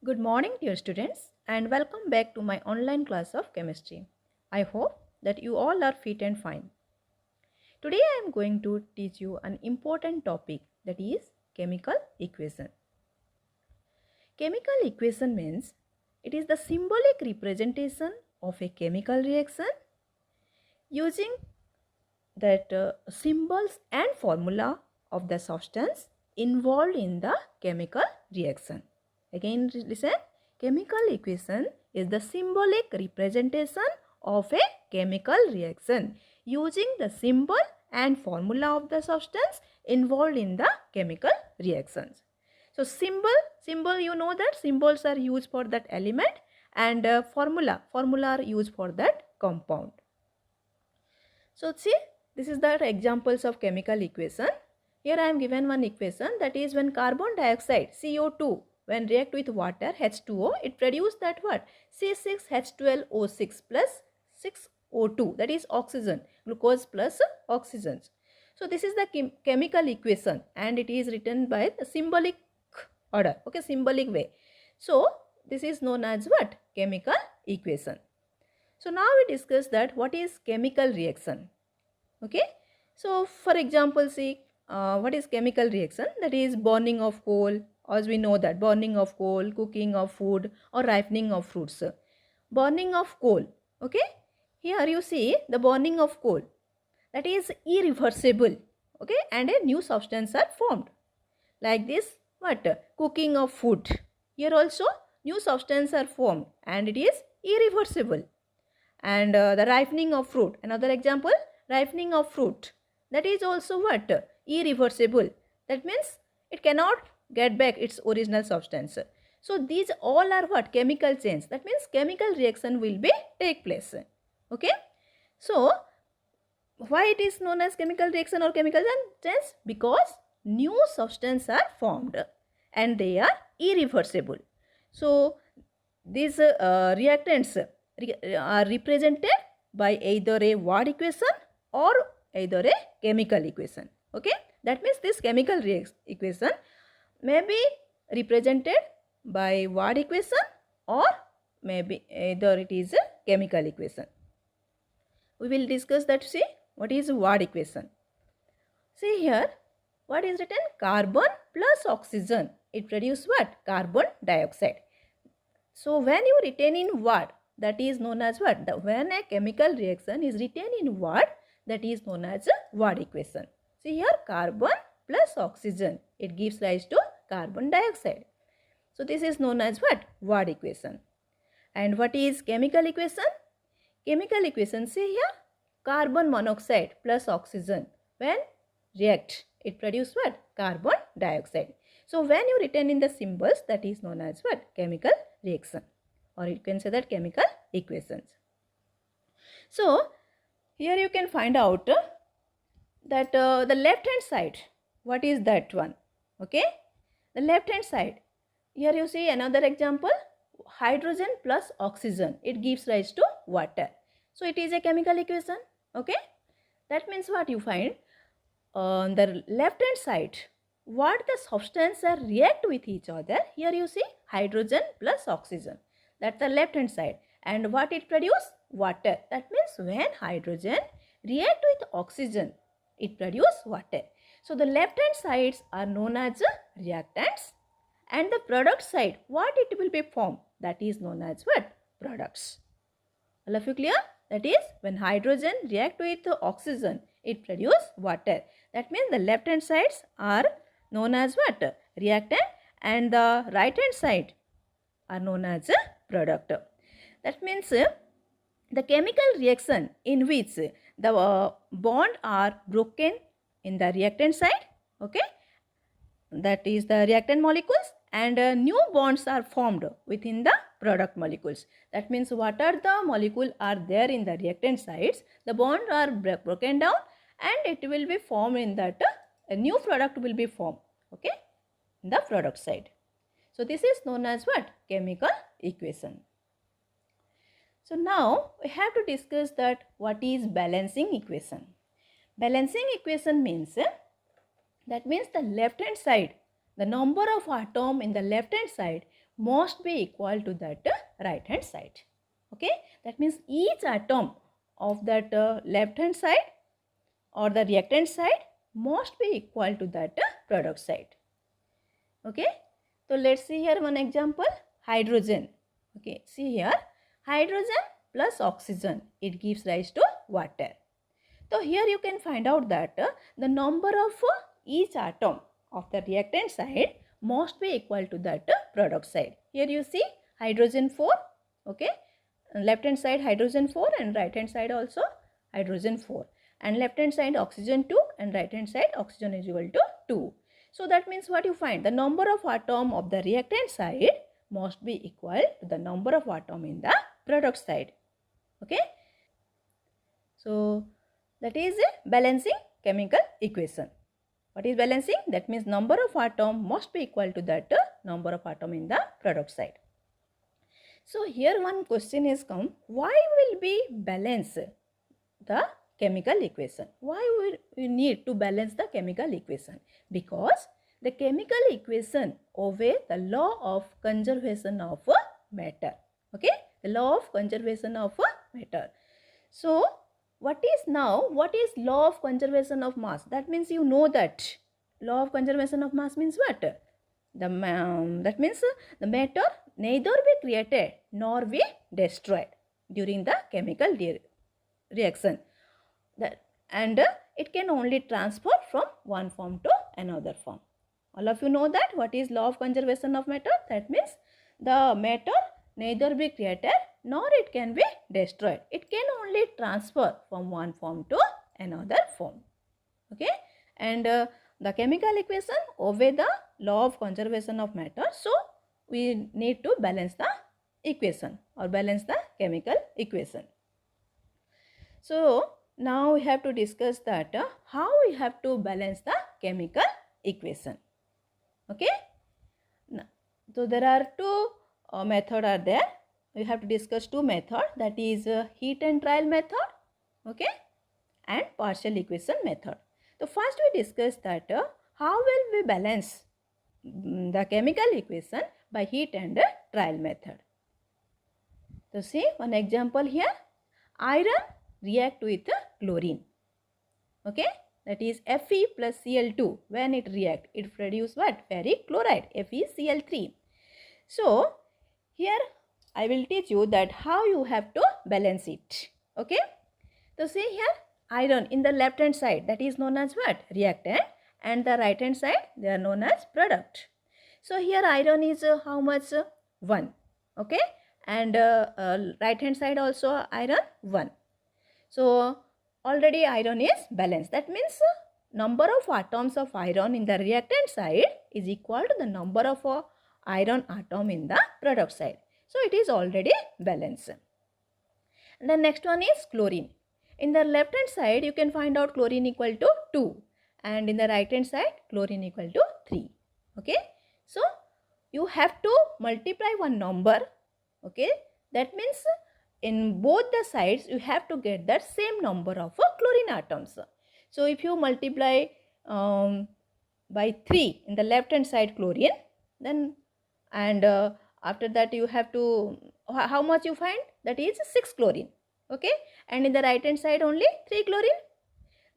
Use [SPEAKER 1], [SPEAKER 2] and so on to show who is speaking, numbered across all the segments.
[SPEAKER 1] Good morning, dear students, and welcome back to my online class of chemistry. I hope that you all are fit and fine. Today I am going to teach you an important topic, that is chemical equation. Chemical equation means it is the symbolic representation of a chemical reaction using that symbols and formula of the substance involved in the chemical reaction. Again listen, chemical equation is the symbolic representation of a chemical reaction using the symbol and formula of the substance involved in the chemical reactions. So symbol you know that symbols are used for that element and formula are used for that compound. So see, this is the examples of chemical equation. Here I am given one equation, that is when carbon dioxide CO2 when react with water H2O, it produce that what? C6H12O6 plus 6O2, that is oxygen, glucose plus oxygen. So this is the chemical equation and it is written by the symbolic order, okay, symbolic way. So this is known as what? Chemical equation. So now we discuss that what is chemical reaction. Okay. So for example, see what is chemical reaction? That is burning of coal, as we know that burning of coal, cooking of food or ripening of fruits. Burning of coal. Okay. Here you see the burning of coal, that is irreversible. Okay. And a new substance are formed. Like this what? Cooking of food. Here also new substance are formed and it is irreversible. And the ripening of fruit, another example, ripening of fruit, that is also what? Irreversible. That means it cannot get back its original substance. So these all are what? Chemical change. That means chemical reaction will be take place. Okay. So why it is known as chemical reaction or chemical change? Because new substance are formed and they are irreversible. So these reactants are represented by either a word equation or either a chemical equation. Okay, that means this chemical equation may be represented by word equation or maybe either it is a chemical equation. We will discuss that. See what is word equation. See here what is written? Carbon plus oxygen, it produces what? Carbon dioxide. So when you retain in word, that is known as what? When a chemical reaction is retained in word, that is known as a word equation. See here carbon plus oxygen, it gives rise to carbon dioxide. So this is known as what? Word equation. And what is chemical equation? Chemical equation, see here carbon monoxide plus oxygen when react, it produces what? Carbon dioxide. So when you retain in the symbols, that is known as what? Chemical reaction, or you can say that chemical equations. So here you can find out that the left hand side, what is that one? Okay, the left hand side, here you see another example, hydrogen plus oxygen, it gives rise to water. So it is a chemical equation. Okay, that means what you find on the left hand side, what the substances react with each other. Here you see hydrogen plus oxygen, that's the left hand side, and what it produce? Water. That means when hydrogen react with oxygen, it produce water. So the left hand sides are known as reactants, and the product side, what it will be formed? That is known as what? Products. All of you clear? That is when hydrogen react with oxygen, it produce water. That means the left hand sides are known as what? Reactant, and the right hand side are known as a product. That means the chemical reaction in which the bond are broken in the reactant side, okay, that is the reactant molecules, and new bonds are formed within the product molecules. That means what are the molecule are there in the reactant sides, the bond are broken down and it will be formed in that a new product will be formed, okay, in the product side. So this is known as what? Chemical equation. So now we have to discuss that what is balancing equation. Balancing equation means that means the left hand side, the number of atom in the left hand side must be equal to that right hand side. Okay, that means each atom of that left hand side or the reactant side must be equal to that product side. Okay, so let's see here one example. Hydrogen. Okay, see here, hydrogen plus oxygen, it gives rise to water. So here you can find out that the number of each atom of the reactant side must be equal to that product side. Here you see hydrogen 4, okay, left hand side hydrogen 4 and right hand side also hydrogen 4, and left hand side oxygen 2 and right hand side oxygen is equal to 2. So that means what you find, the number of atom of the reactant side must be equal to the number of atom in the product side. Okay, so that is a balancing chemical equation. What is balancing? That means number of atom must be equal to that number of atom in the product side. So here one question is come, why will we balance the chemical equation? Why will we need to balance the chemical equation? Because the chemical equation obey the law of conservation of matter. Okay, the law of conservation of matter. So what is law of conservation of mass? That means you know that law of conservation of mass means what? That means the matter neither be created nor be destroyed during the chemical reaction. And it can only transfer from one form to another form. All of you know that what is law of conservation of matter? That means the matter neither be created nor it can be destroyed. It can only transfer from one form to another form. Okay, and the chemical equation obey the law of conservation of matter. So we need to balance the equation or balance the chemical equation. So now we have to discuss that how we have to balance the chemical equation. Okay, so there are two methods are there. We have to discuss two methods, that is heat and trial method, okay, and partial equation method. So first we discuss that how will we balance the chemical equation by heat and trial method. So see one example here, iron react with chlorine, okay, that is Fe plus Cl2. When it react, it produce what? Ferric chloride, FeCl3. So here I will teach you that how you have to balance it. Okay, so see here, iron in the left hand side, that is known as what? Reactant, and the right hand side, they are known as product. So here iron is how much? 1, okay, and right hand side also iron 1. So already iron is balanced. That means number of atoms of iron in the reactant side is equal to the number of iron atom in the product side. So it is already balanced. And the next one is chlorine. In the left hand side you can find out chlorine equal to 2, and in the right hand side chlorine equal to 3. Okay, so you have to multiply one number. Okay, that means in both the sides you have to get that same number of chlorine atoms. So if you multiply by 3 in the left hand side chlorine, then and after that you have to, how much you find? That is 6 chlorine. Okay, and in the right hand side only 3 chlorine.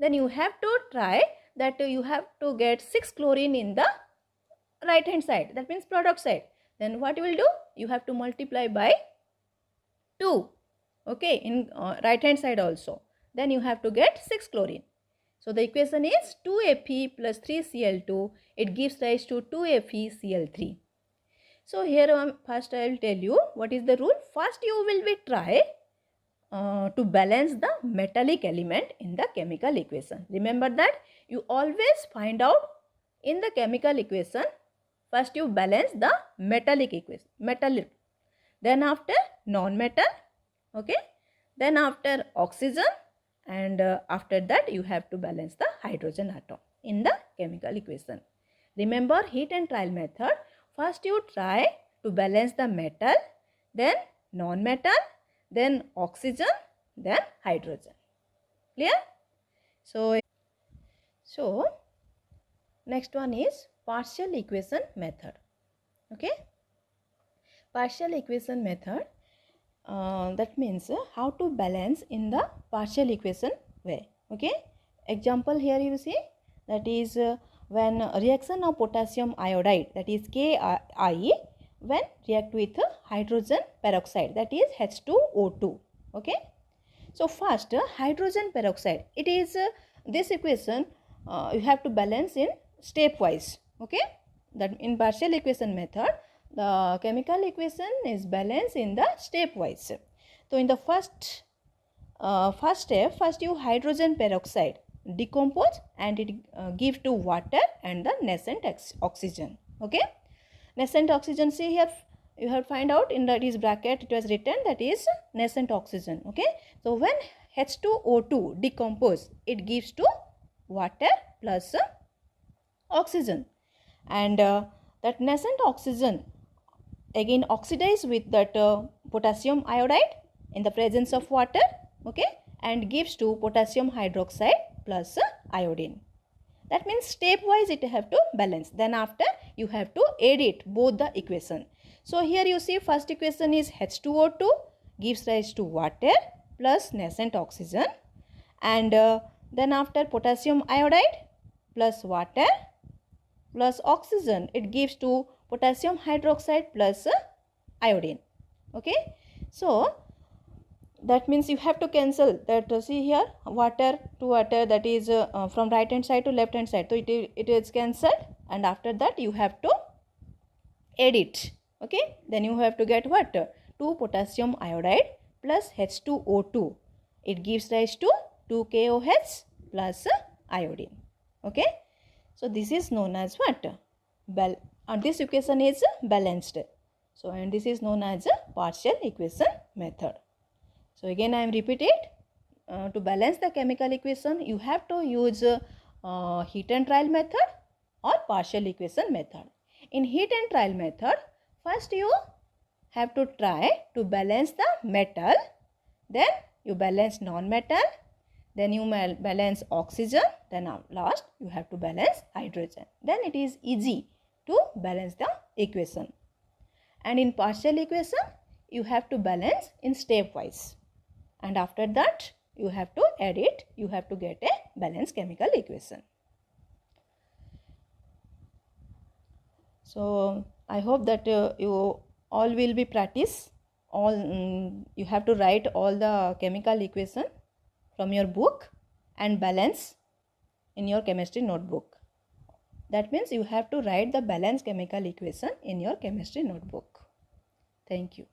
[SPEAKER 1] Then you have to try that you have to get 6 chlorine in the right hand side, that means product side. Then what you will do? You have to multiply by 2, okay, in right hand side also. Then you have to get 6 chlorine. So the equation is 2Fe plus 3Cl2. It gives rise to 2FeCl3. So here first I will tell you what is the rule. First you will be try to balance the metallic element in the chemical equation. Remember that you always find out in the chemical equation, first you balance the metallic equation, metallic, then after non-metal, okay, then after oxygen, and after that you have to balance the hydrogen atom in the chemical equation. Remember heat and trial method, first you try to balance the metal, then non-metal, then oxygen, then hydrogen. Clear? So next one is partial equation method. Okay, partial equation method, that means how to balance in the partial equation way. Okay, example here you see, that is when reaction of potassium iodide, that is Ki, when react with hydrogen peroxide, that is H2O2. Okay, so first hydrogen peroxide, it is this equation you have to balance in stepwise. Okay, that in partial equation method the chemical equation is balanced in the stepwise. So in the first step, first you hydrogen peroxide decompose and it give to water and the nascent oxygen. Okay, nascent oxygen, see here you have find out in this bracket it was written, that is nascent oxygen. Okay, so when H2O2 decompose, it gives to water plus oxygen, and that nascent oxygen again oxidize with that potassium iodide in the presence of water. Okay, and gives to potassium hydroxide plus iodine. That means stepwise it have to balance. Then after you have to edit both the equation. So here you see first equation is H2O2 gives rise to water plus nascent oxygen, and then after potassium iodide plus water plus oxygen, it gives to potassium hydroxide plus iodine. Okay, so that means you have to cancel that. See here, water to water, that is from right hand side to left hand side, so it is cancelled, and after that you have to add it. Okay, then you have to get what, 2 potassium iodide plus H2O2, it gives rise to 2 KOH plus iodine. Okay, so this is known as what, and this equation is balanced. So and this is known as a partial equation method. So again I am repeat it, to balance the chemical equation you have to use heat and trial method or partial equation method. In heat and trial method, first you have to try to balance the metal, then you balance non-metal, then you balance oxygen, then last you have to balance hydrogen. Then it is easy to balance the equation. And in partial equation you have to balance in stepwise, and after that you have to add it, you have to get a balanced chemical equation. So I hope that you all will be practice all, you have to write all the chemical equation from your book and balance in your chemistry notebook. That means you have to write the balanced chemical equation in your chemistry notebook. Thank you.